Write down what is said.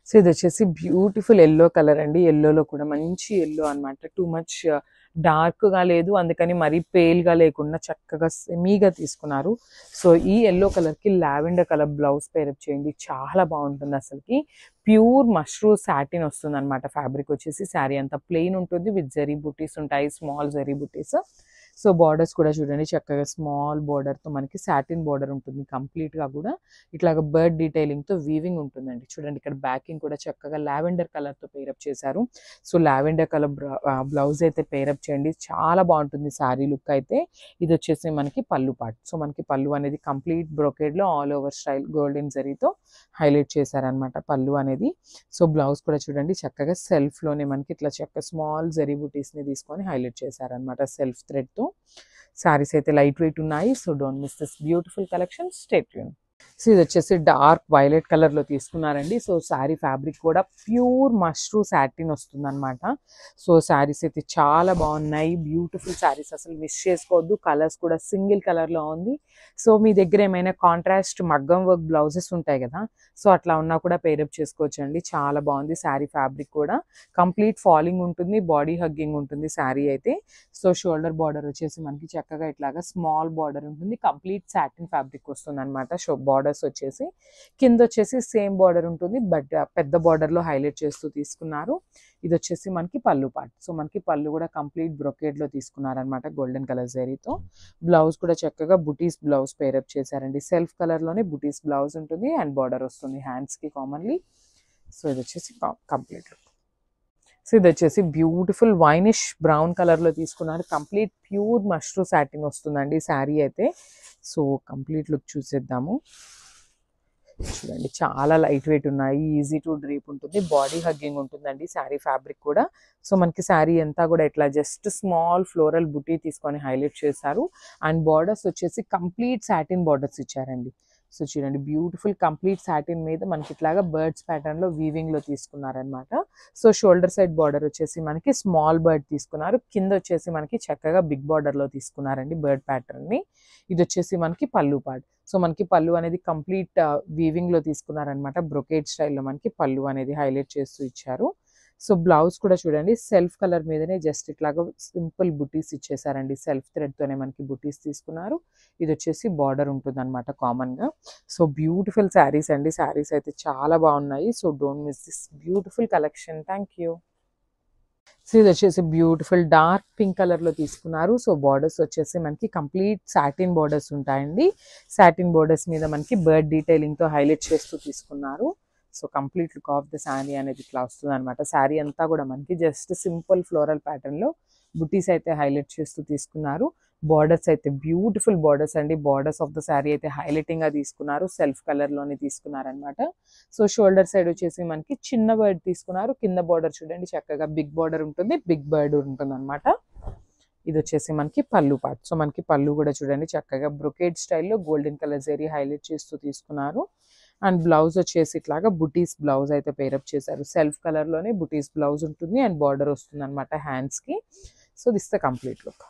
So ఇది వచ్చేసి beautiful yellow colour అండి. ఎల్లోలో కూడా మంచి ఎల్లో అన్నమాట. టూ మచ్ డార్క్గా లేదు, అందుకని మరీ పేల్గా లేకుండా చక్కగా సెమీగా తీసుకున్నారు. సో ఈ ఎల్లో కలర్కి లావెండర్ కలర్ బ్లౌజ్ పేరప్ చేయండి, చాలా బాగుంటుంది. అసలుకి ప్యూర్ మష్రూమ్ సాటిన్ వస్తుంది అనమాట. ఫ్యాబ్రిక్ వచ్చేసి శారీ అంతా ప్లెయిన్ ఉంటుంది, విత్ జరీ బుటీస్ ఉంటాయి, స్మాల్ జరీ బుటీస్. సో బార్డర్స్ కూడా చూడండి చక్కగా స్మాల్ బార్డర్తో మనకి సాటిన్ బార్డర్ ఉంటుంది. కంప్లీట్గా కూడా ఇట్లాగ బర్డ్ డీటెయిలింగ్తో వీవింగ్ ఉంటుందండి. చూడండి ఇక్కడ బ్యాకింగ్ కూడా చక్కగా లావెండర్ కలర్తో పేరప్ చేశారు. సో లావెండర్ కలర్ బ్లౌజ్ అయితే పేరప్ చేయండి, చాలా బాగుంటుంది శారీ లుక్ అయితే. ఇది వచ్చేసి మనకి పళ్ళు పార్ట్. సో మనకి పళ్ళు అనేది కంప్లీట్ బ్రొకేడ్లో ఆల్ ఓవర్ స్టైల్ గోల్డెన్ జరీతో హైలైట్ చేశారనమాట పళ్ళు అనేది. సో బ్లౌజ్ కూడా చూడండి చక్కగా సెల్ఫ్లోనే మనకి ఇట్లా చక్క స్మాల్ జరీ బుటీస్ని తీసుకొని హైలైట్ చేశారనమాట సెల్ఫ్ థ్రెడ్తో. శారీస్ అయితే లైట్ వెయిట్ ఉన్నాయి. So don't miss this beautiful collection, stay tune. So ఇది వచ్చేసి డార్క్ వైలెట్ కలర్లో తీసుకున్నారండి. సో శారీ ఫ్యాబ్రిక్ కూడా ప్యూర్ మష్రూమ్ సాటిన్ వస్తుంది అనమాట. సో శారీస్ అయితే చాలా బాగున్నాయి, బ్యూటిఫుల్ శారీస్, అసలు మిస్ చేసుకోవద్దు. కలర్స్ కూడా సింగిల్ కలర్లో ఉంది. సో మీ దగ్గర ఏమైనా కాంట్రాస్ట్ మగ్గం వర్క్ బ్లౌజెస్ ఉంటాయి కదా, సో అట్లా ఉన్నా కూడా పేరప్ చేసుకోవచ్చు అండి. చాలా బాగుంది శారీ ఫ్యాబ్రిక్ కూడా. కంప్లీట్ ఫాలింగ్ ఉంటుంది, బాడీ హగ్గింగ్ ఉంటుంది శారీ అయితే. సో షోల్డర్ బార్డర్ వచ్చేసి మనకి చక్కగా ఇట్లాగా స్మాల్ బార్డర్ ఉంటుంది, కంప్లీట్ సాటిన్ ఫ్యాబ్రిక్ వస్తుంది అనమాట. బార్డర్స్ వచ్చేసి కింద వచ్చేసి సేమ్ బార్డర్ ఉంటుంది, బట్ పెద్ద బార్డర్లో హైలైట్ చేస్తూ తీసుకున్నారు. ఇది వచ్చేసి మనకి పళ్ళు పార్ట్. సో మనకి పళ్ళు కూడా కంప్లీట్ బ్రొకేడ్లో తీసుకున్నారనమాట గోల్డెన్ కలర్ జరీతో. బ్లౌజ్ కూడా చక్కగా బుటీస్ బ్లౌజ్ పేరప్ చేశారండి. సెల్ఫ్ కలర్లోనే బుటీస్ బ్లౌజ్ ఉంటుంది అండ్ బార్డర్ వస్తుంది హ్యాండ్స్కి కామన్లీ. సో ఇది వచ్చేసి కంప్లీట్ లుక్. సో ఇది వచ్చేసి బ్యూటిఫుల్ వైనిష్ బ్రౌన్ కలర్లో తీసుకున్నారు. కంప్లీట్ ప్యూర్ మష్రూమ్ సాటిన్ వస్తుందండి శారీ అయితే. సో కంప్లీట్ లుక్ చూసేద్దాము. చూడండి చాలా లైట్ వెయిట్ ఉన్నాయి, ఈజీ టు డ్రీప్ ఉంటుంది, బాడీ హగ్గింగ్ ఉంటుందండి శారీ ఫ్యాబ్రిక్ కూడా. సో మనకి శారీ అంతా కూడా ఇట్లా జస్ట్ స్మాల్ ఫ్లోరల్ బుటీ తీసుకొని హైలైట్ చేశారు. అండ్ బార్డర్స్ వచ్చేసి కంప్లీట్ సాటిన్ బార్డర్స్ ఇచ్చారండి. సో చూడండి బ్యూటిఫుల్ కంప్లీట్ సాటిన్ మీద మనకి ఇట్లాగా బర్డ్స్ ప్యాటర్న్ లో వీవింగ్ లో తీసుకున్నారనమాట. సో షోల్డర్ సైడ్ బార్డర్ వచ్చేసి మనకి స్మాల్ బర్డ్ తీసుకున్నారు, కింద వచ్చేసి మనకి చక్కగా బిగ్ బార్డర్ లో తీసుకున్నారండి బర్డ్ ప్యాటర్న్ ని. ఇది వచ్చేసి మనకి పళ్ళు పార్ట్. సో మనకి పళ్ళు అనేది కంప్లీట్ వీవింగ్ లో తీసుకున్నారనమాట. బ్రొకేడ్ స్టైల్లో మనకి పళ్ళు అనేది హైలైట్ చేస్తూ ఇచ్చారు. సో బ్లౌజ్ కూడా చూడండి సెల్ఫ్ కలర్ మీదనే జస్ట్ ఇట్లాగా సింపుల్ బుటీస్ ఇచ్చేసారండి. సెల్ఫ్ థ్రెడ్ తోనే మనకి బుటీస్ తీసుకున్నారు. ఇది వచ్చేసి బార్డర్ ఉంటుంది అనమాట కామన్ గా. సో బ్యూటిఫుల్ శారీస్ అండి, శారీస్ అయితే చాలా బాగున్నాయి. So don't miss this beautiful collection. Thank you. So ఇది వచ్చేసి బ్యూటిఫుల్ డార్క్ పింక్ కలర్ లో తీసుకున్నారు. సో బార్డర్స్ వచ్చేసి మనకి కంప్లీట్ సాటిన్ బార్డర్స్ ఉంటాయండి. సాటిన్ బార్డర్స్ మీద మనకి బర్డ్ డీటెయిలింగ్ తో హైలైట్ చేస్తూ తీసుకున్నారు. So complete look of the sari అనేది ఇట్లా వస్తుంది అనమాట. శారీ అంతా కూడా మనకి జస్ట్ సింపుల్ ఫ్లోరల్ ప్యాటర్న్ లో బుటీస్ అయితే హైలైట్ చేస్తూ తీసుకున్నారు. బార్డర్స్ అయితే బ్యూటిఫుల్ బార్డర్స్ అండి. బార్డర్స్ ఆఫ్ ద శారీ అయితే హైలైటింగ్ గా తీసుకున్నారు, సెల్ఫ్ కలర్ లోనే తీసుకున్నారనమాట. సో షోల్డర్ సైడ్ వచ్చేసి మనకి చిన్న బర్డ్ తీసుకున్నారు, కింద బార్డర్ చూడండి చక్కగా బిగ్ బార్డర్ ఉంటుంది, బిగ్ బర్డ్ ఉంటుంది అనమాట. ఇది వచ్చేసి మనకి పళ్ళు పార్ట్. సో మనకి పళ్ళు కూడా చూడండి చక్కగా బ్రొకేడ్ స్టైల్లో గోల్డెన్ కలర్ జరీ హైలైట్ చేస్తూ తీసుకున్నారు. అండ్ బ్లౌజ్ వచ్చేసి ఇట్లాగా బుటీస్ బ్లౌజ్ అయితే పేరప్ చేశారు. సెల్ఫ్ కలర్ లోనే బుటీస్ బ్లౌజ్ ఉంటుంది అండ్ బార్డర్ వస్తుంది అనమాట హ్యాండ్స్ కి. So this the complete look.